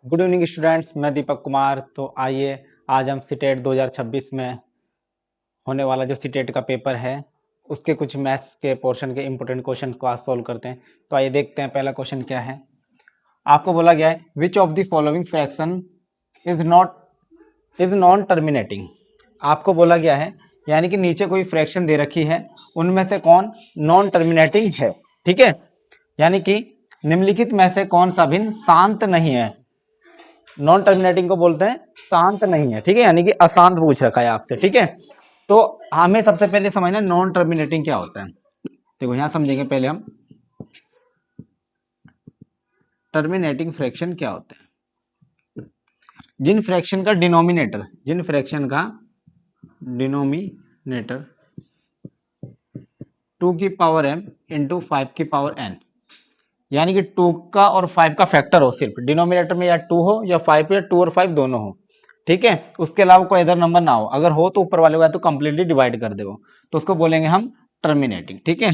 Good evening students, मैं दीपक कुमार। तो आइए आज हम सीटेट 2026 में होने वाला जो सीटेट का पेपर है उसके कुछ मैथ्स के पोर्शन के इंपॉर्टेंट क्वेश्चन को आज सोल्व करते हैं। तो आइए देखते हैं पहला क्वेश्चन क्या है। आपको बोला गया है which of the following fraction is non terminating. आपको बोला गया है यानी कि नीचे कोई फ्रैक्शन दे रखी है, उनमें से कौन नॉन टर्मिनेटिंग है। ठीक है, यानी कि निम्नलिखित में से कौन सा भिन्न शांत नहीं है। नॉन टर्मिनेटिंग को बोलते हैं शांत नहीं है। ठीक है, यानी कि अशांत पूछ रखा है आपसे। ठीक है, तो हमें सबसे पहले समझना नॉन टर्मिनेटिंग क्या होता है। देखो यहां समझेंगे पहले हम टर्मिनेटिंग फ्रैक्शन क्या होता है। जिन फ्रैक्शन का डिनोमिनेटर 2 की पावर m इंटू 5 की पावर n, यानी कि 2 का और 5 का फैक्टर हो, सिर्फ डिनोमिनेटर में या 2 हो या 5 या 2 और 5 दोनों हो। ठीक है, उसके अलावा कोई अदर नंबर ना हो, अगर हो तो ऊपर वाले को तो कंप्लीटली डिवाइड कर दे तो उसको बोलेंगे हम टर्मिनेटिंग। ठीक है,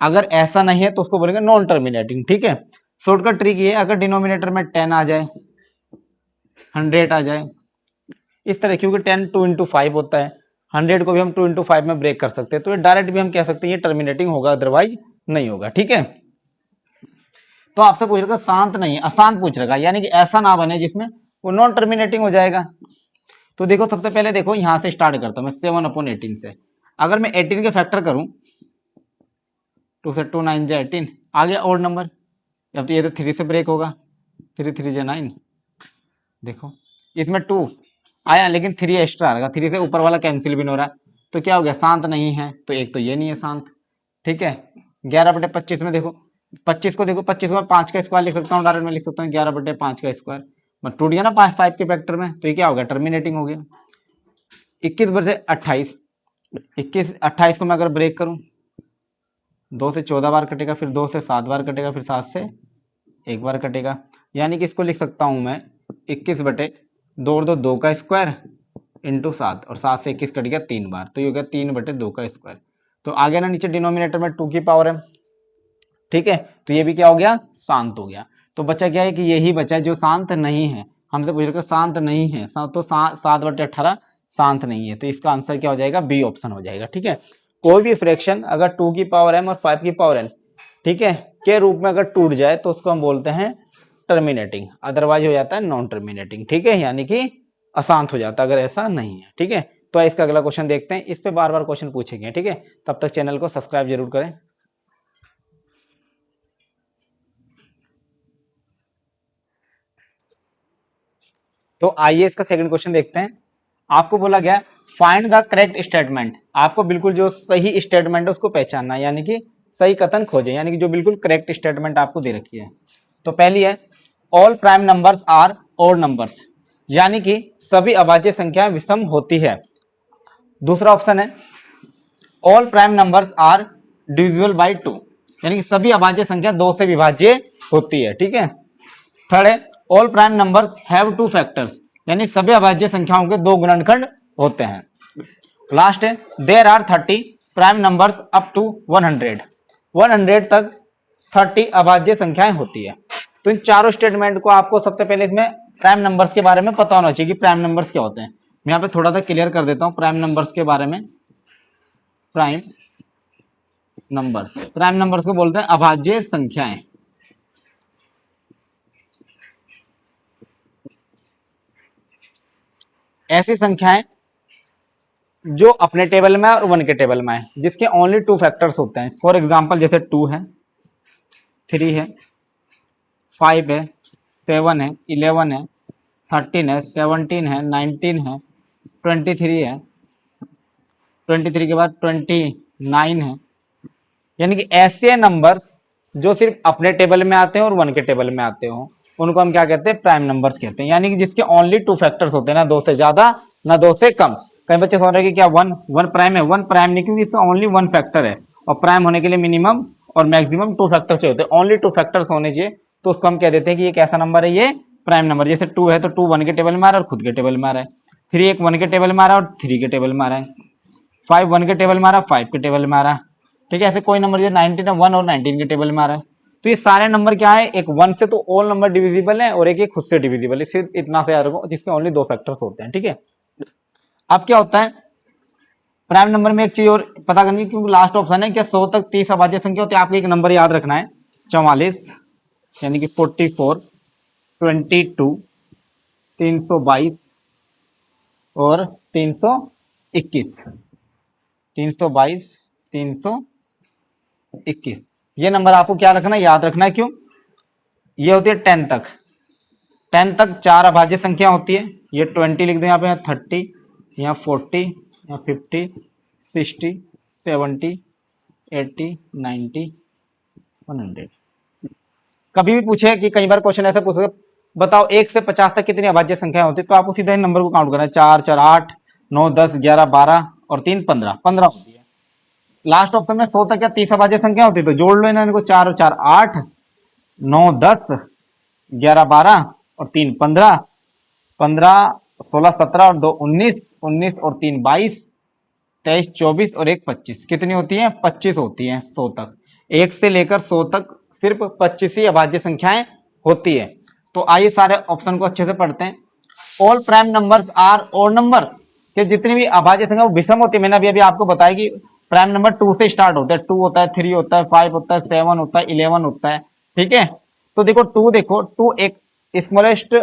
अगर ऐसा नहीं है तो उसको बोलेंगे नॉन टर्मिनेटिंग। ठीक है, शॉर्टकट ट्रिक ये, अगर डिनोमिनेटर में 10 आ जाए, 100 आ जाए, इस तरह, क्योंकि 10 2 इंटू 5 होता है, 100 को भी हम 2 इंटू 5 में ब्रेक कर सकते हैं, तो ये डायरेक्ट भी हम कह सकते हैं ये टर्मिनेटिंग होगा, अदरवाइज नहीं होगा। ठीक है, तो आपसे पूछ रखा शांत नहीं है, अशांत पूछ रखा, यानी कि ऐसा ना बने जिसमें वो नॉन टर्मिनेटिंग हो जाएगा। तो देखो सबसे पहले देखो यहां से स्टार्ट करता हूं मैं 7/18 से। अगर मैं 18 के फैक्टर करूं, 2 से 2 9 जा 18 आ गया ओड नंबर। अब तो ये तो 3 से ब्रेक होगा, 3 3 जा 9। देखो इसमें 2 आया लेकिन 3 एक्स्ट्रा आ रहा, 3 से ऊपर वाला कैंसिल भी नहीं हो रहा, तो क्या हो गया, शांत नहीं है। तो एक तो ये नहीं है शांत। ठीक है, 11/25 में देखो, 25 को देखो, 25 को 5 का स्क्वायर लिख सकता हूँ, डायरेक्ट में लिख सकता हूँ 11/5 का स्क्वायर, मैं टूट गया ना 5 के फैक्टर में, तो ये क्या हो गया, टर्मिनेटिंग हो गया। 21/28, 28 को मैं अगर ब्रेक करूं, 2 से 14 बार कटेगा, फिर 2 से 7 बार कटेगा, फिर 7 से 1 बार कटेगा, यानी कि इसको लिख सकता हूं मैं 21/2 और 2 का स्क्वायर इंटू 7, और 7 से 21 कट गया 3 बार, तो ये हो गया 3/2 का स्क्वायर। तो आ गया ना नीचे डिनोमिनेटर में 2 की पावर है। ठीक है, तो ये भी क्या हो गया, शांत हो गया। तो बचा क्या है कि यही बचा है जो शांत नहीं है। हमसे पूछ रहे शांत नहीं है, तो 7/18 शांत नहीं है, तो इसका आंसर क्या हो जाएगा, बी ऑप्शन हो जाएगा। ठीक है, कोई भी फ्रैक्शन अगर 2 की पावर m और 5 की पावर n, ठीक है, के रूप में अगर टूट जाए तो उसको हम बोलते हैं टर्मिनेटिंग, अदरवाइज हो जाता है नॉन टर्मिनेटिंग। ठीक है, यानी कि अशांत हो जाता है अगर ऐसा नहीं है। ठीक है, तो इसका अगला क्वेश्चन देखते हैं, इस पे बार बार क्वेश्चन पूछेंगे। ठीक है, तब तक चैनल को सब्सक्राइब जरूर करें। तो आइए इसका सेकंड क्वेश्चन देखते हैं। आपको बोला गया फाइंड द करेक्ट स्टेटमेंट, आपको बिल्कुल जो सही स्टेटमेंट है उसको पहचानना, यानी कि सही कथन खोजें, यानी कि जो बिल्कुल करेक्ट स्टेटमेंट आपको दे रखी है। तो पहली है all prime numbers are odd numbers, यानी कि सभी अभाज्य संख्याएं विषम होती है। दूसरा ऑप्शन है all prime numbers are divisible by 2, यानी कि सभी अभाज्य संख्या 2 से विभाज्य होती है। ठीक है, थर्ड है all prime numbers have 2 factors, यानी सभी अभाज्य संख्याओं के 2 गुणनखंड होते हैं। लास्ट है there are 30 prime numbers up to 100 तक 30 अभाज्य संख्याएं होती है। तो इन चारों स्टेटमेंट को आपको सबसे पहले इसमें प्राइम नंबर्स के बारे में पता होना चाहिए कि प्राइम नंबर्स क्या होते हैं। मैं यहाँ पे थोड़ा सा क्लियर कर देता हूँ प्राइम नंबर्स के बारे में। प्राइम नंबर्स को बोलते हैं अभाज्य संख्याएं। ऐसी संख्याएं जो अपने टेबल में और 1 के टेबल में है, जिसके ओनली 2 फैक्टर्स होते हैं। फॉर एग्जांपल जैसे 2 है, 3 है, 5 है, 7 है, 11 है, 13 है, 17 है, 19 है, 23 है, 23 के बाद 29 है, यानी कि ऐसे नंबर्स जो सिर्फ अपने टेबल में आते हैं और 1 के टेबल में आते हो, उनको हम क्या कहते हैं, प्राइम नंबर्स कहते हैं। यानी कि जिसके ओनली 2 फैक्टर्स होते हैं, ना 2 से ज्यादा ना 2 से कम। कई बच्चे सोच रहे हैं कि क्या 1 प्राइम है, 1 प्राइम नहीं, क्योंकि इसका ओनली 1 फैक्टर है, और प्राइम होने के लिए मिनिमम और मैक्सिमम 2 फैक्टर चाहिए होते हैं, ओनली 2 फैक्टर्स होने चाहिए, तो उसको हम कह देते हैं कि ये कैसा नंबर है, ये प्राइम नंबर। जैसे 2 है तो 2 1 के टेबल में आ रहा है और खुद के टेबल में आ रहा है, 3 एक 1 के टेबल में आ रहा है और 3 के टेबल में आ रहा है, 5 1 के टेबल में आ रहा है, 5 के टेबल में आ रहा है। ठीक है, ऐसे कोई नंबर जो 19 है 1 और 19 के टेबल में आ रहा है, तो ये सारे नंबर क्या है, एक 1 से तो ऑल नंबर डिविजिबल है और एक ये खुद से डिविजिबल है, इससे इतना से याद रखो, जिसके ओनली 2 फैक्टर्स होते हैं, ठीक है। अब क्या होता है प्राइम नंबर में, एक चीज और पता करनी है, क्योंकि लास्ट ऑप्शन है कि 100 तक 30 अभाज्य संख्या होती है। आपको एक नंबर याद रखना है 44, यानी कि 44, 22, 322 और 321, 322, 321, ये नंबर आपको क्या रखना है, याद रखना है। क्यों, ये होती है 10 तक, 10 तक 4 अभाज्य संख्या होती है। ये 20 लिख दो यहाँ पे, 30, यहाँ 40, यहाँ 50, 60, 70, 80, 90, 100। कभी भी पूछे कि कई बार क्वेश्चन ऐसा पूछे, बताओ 1 से 50 तक कितनी अभाज्य संख्या होती है, तो आपको सीधा इन नंबर को काउंट करना है। 4 4 8, 9 10 11 12 और 3 15, 15 होती है। लास्ट ऑप्शन में 100 तक क्या 30 अभाज्य संख्या होती है, तो जोड़ लो इनको, 4 और 4 8, 9 10, 11 12 और 3 15, 15 16 17 और 2 19, 19 और 3 22, 23 24 और 1 25, कितनी होती है, 25 होती है 100 तक। 1 से लेकर 100 तक सिर्फ 25 ही अभाज्य संख्याएं होती है। तो आइए सारे ऑप्शन को अच्छे से पढ़ते हैं। All prime numbers are odd number, कि जितनी भी अभाज्य संख्या वो विषम होती है। मैंने अभी आपको बताया कि प्राइम नंबर 2 से स्टार्ट होता है, 2 होता है, 3 होता है, 5 होता है, 7 होता है, 11 होता है, ठीक है। तो देखो 2, देखो 2 एक स्मॉलेस्ट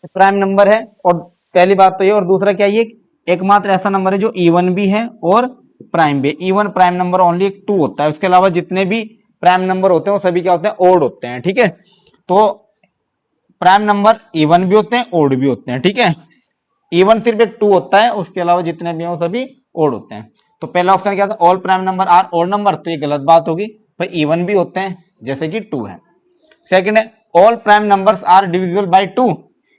प्राइम नंबर है, और पहली बात तो ये, और दूसरा क्या, ये एकमात्र ऐसा नंबर है जो इवन भी है और प्राइम भी। इवन प्राइम नंबर ओनली एक 2 होता है, उसके अलावा जितने भी प्राइम नंबर होते हैं वो सभी क्या होते हैं, ओड होते हैं, ठीक है। तो प्राइम नंबर इवन भी होते हैं, ओड भी होते हैं, ठीक है। इवन सिर्फ एक 2 होता है, उसके अलावा जितने भी हैं सभी ओड होते हैं। तो पहला ऑप्शन क्या था, all prime number are odd number, तो ये गलत बात होगी, भाई इवन भी होते हैं जैसे कि 2 है। सेकंड है all prime numbers are divisible by 2,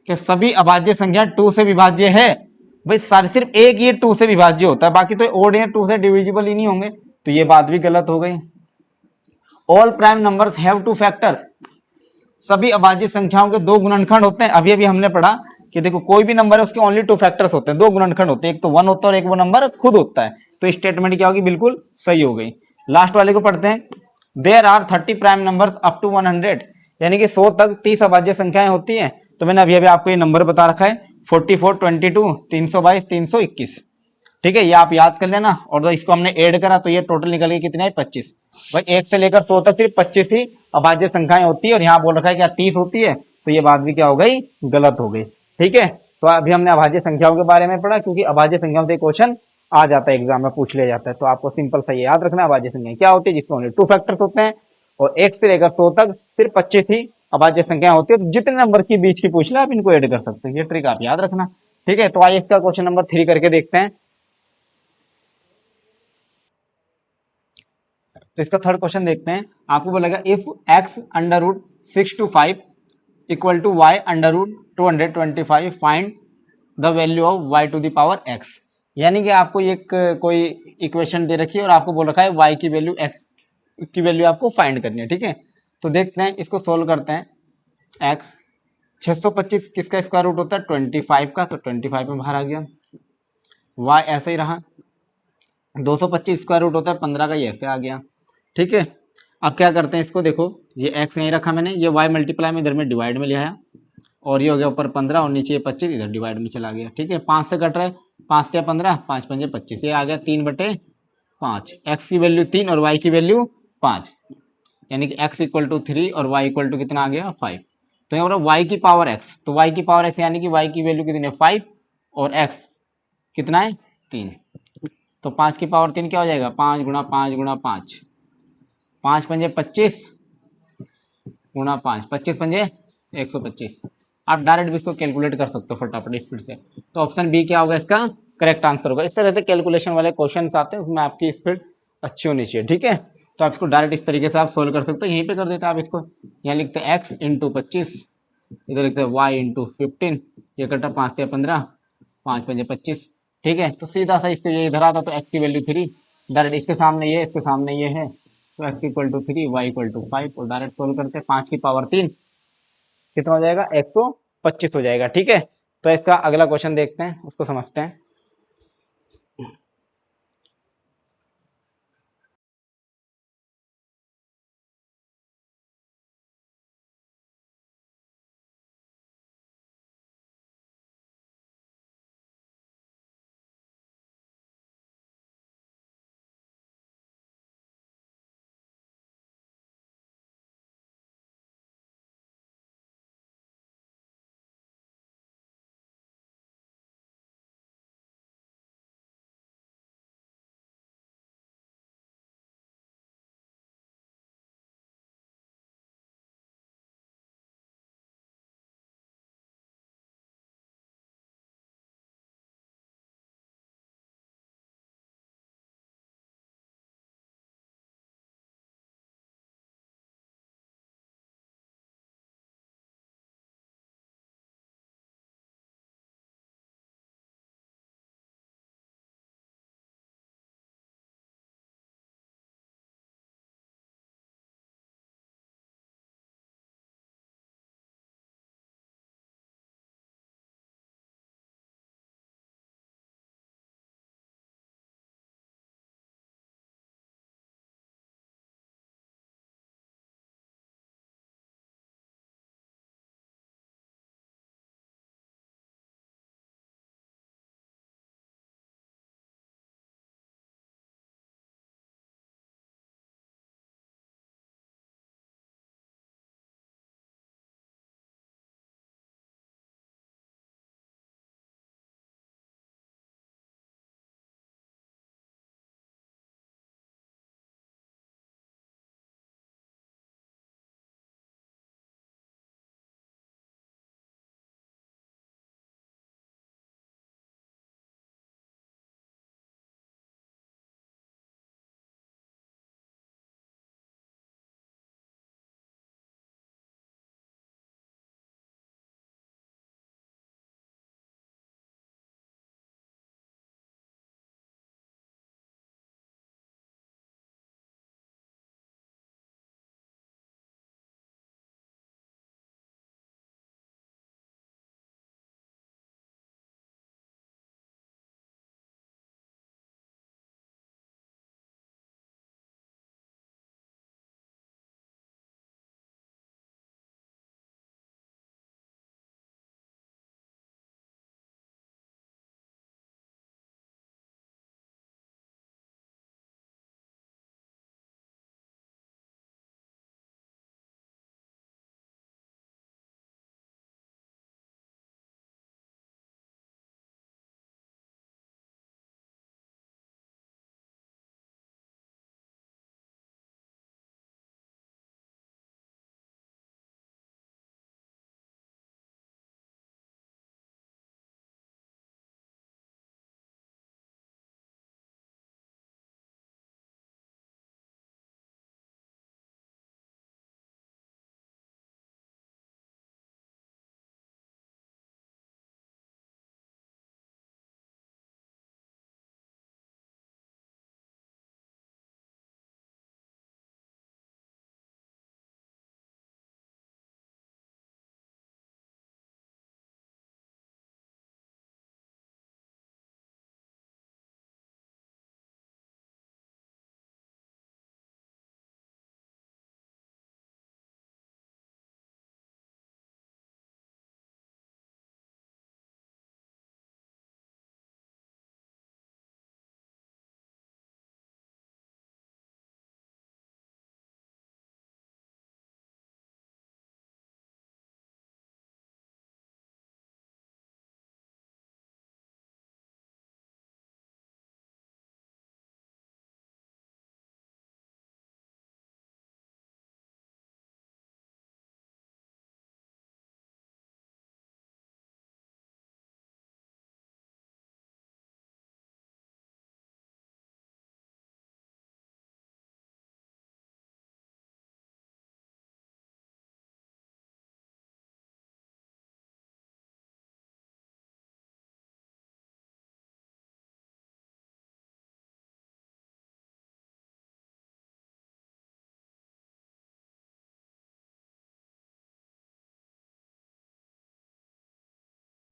कि सभी अभाज्य संख्या 2 से विभाज्य है। भाई सारे सिर्फ एक ये 2 से विभाज्य होता है, बाकी तो ओड है 2 से डिविजिबल ही नहीं होंगे, तो ये बात भी गलत हो गई। All prime numbers have 2 factors, सभी अभाज्य संख्याओं के 2 गुणनखंड होते हैं। अभी अभी हमने पढ़ा कि देखो कोई भी नंबर है उसके ओनली 2 फैक्टर्स होते हैं, 2 गुणनखंड होते हैं, एक तो 1 होता है और एक वो नंबर खुद होता है। तो स्टेटमेंट क्या होगी, बिल्कुल सही हो गई। लास्ट वाले को पढ़ते हैं। There are 30 prime numbers up to 100, यानी कि 100 तक 30 अभाज्य संख्याएं होती हैं। तो मैंने अभी अभी आपको ये नंबर बता रखा है, 44, 22, 322, 321, ठीक है, ये आप याद कर लेना। और तो इसको हमने ऐड करा तो ये टोटल निकल गई कितने, 25। भाई 1 से लेकर 100 तक सिर्फ 25 ही अभाज्य संख्याएं होती है, और यहाँ बोल रखा है क्या 30 होती है, तो ये बात भी क्या हो गई, गलत हो गई, ठीक है। तो अभी हमने अभाज्य संख्याओं के बारे में पढ़ा, क्योंकि अभाज्य संख्याओं से क्वेश्चन आ जाता है, एग्जाम में पूछ लिया जाता है। तो आपको सिंपल सा ये याद रखना है, अभाज्य संख्या क्या होती है, जिसमें ओनली 2 फैक्टर्स होते हैं, और 1 से लेकर 100 तक सिर्फ 25 ही अभाज्य संख्या होती है। जितने नंबर की बीच की पूछ ले आप इनको ऐड कर सकते हैं, ये ट्रिक आप याद रखना, ठीक है। तो आइए इसका क्वेश्चन नंबर 3 करके देखते हैं। तो इसका थर्ड क्वेश्चन देखते हैं। आपको बोलेगा if x under root 6 to 5 equal to y under root 225 find the value of y to the power x, यानी कि आपको एक कोई इक्वेशन दे रखी है और आपको बोल रखा है y की वैल्यू x की वैल्यू आपको फाइंड करनी है, ठीक है। तो देखते हैं, इसको सोल्व करते हैं। x 625 किसका स्क्वायर रूट होता है, 25 का, तो 25 में बाहर आ गया। y ऐसे ही रहा, 225 स्क्वायर रूट होता है 15 का, ये ऐसे आ गया, ठीक है। अब क्या करते हैं, इसको देखो, ये x यहीं रखा मैंने, ये y मल्टीप्लाई में इधर में डिवाइड में लिया है, और ये हो गया ऊपर 15 और नीचे 25 इधर डिवाइड में चला गया, ठीक है। 5 से कट रहा है, 5 से 15, 5 पंजे 25, ये आ गया 3/5। x की वैल्यू 3 और y की वैल्यू 5, यानी कि x इक्वल टू 3 और y इक्वल टू कितना आ गया, 5। तो यहाँ y की पावर x, तो y की पावर x यानी कि y की वैल्यू कितनी है, 5, और x कितना है, 3। तो 5 की पावर 3 क्या हो जाएगा, 5 गुणा 5 गुणा 5, 5 पंजे 25 गुणा 5, 25 पंजे 125। आप डायरेक्ट भी इसको कैलकुलेट कर सकते हो फटाफट स्पीड से। तो ऑप्शन बी क्या होगा, इसका करेक्ट आंसर होगा। इस तरह से कैलकुलेशन वाले क्वेश्चन आते हैं, उसमें आपकी स्पीड अच्छी होनी चाहिए, ठीक है। तो आप इसको डायरेक्ट इस तरीके से आप सोल्व कर सकते हो। यहीं पे कर देते हैं आप इसको, यहाँ लिखते हैं x इंटू 25, इधर लिखते हैं y इंटू 15, ये कटा 5 से 15, 5 पंजे 25, ठीक है। तो सीधा सा इसको ये इधर आता, तो x की वैल्यू 3, डायरेक्ट इसके सामने ये, इसके सामने ये है, तो x equal to 3, y equal to 5, और डायरेक्ट सोल्व करते हैं। 5 की पावर 3 कितना हो जाएगा, 125 हो जाएगा, ठीक है। तो इसका अगला क्वेश्चन देखते हैं, उसको समझते हैं।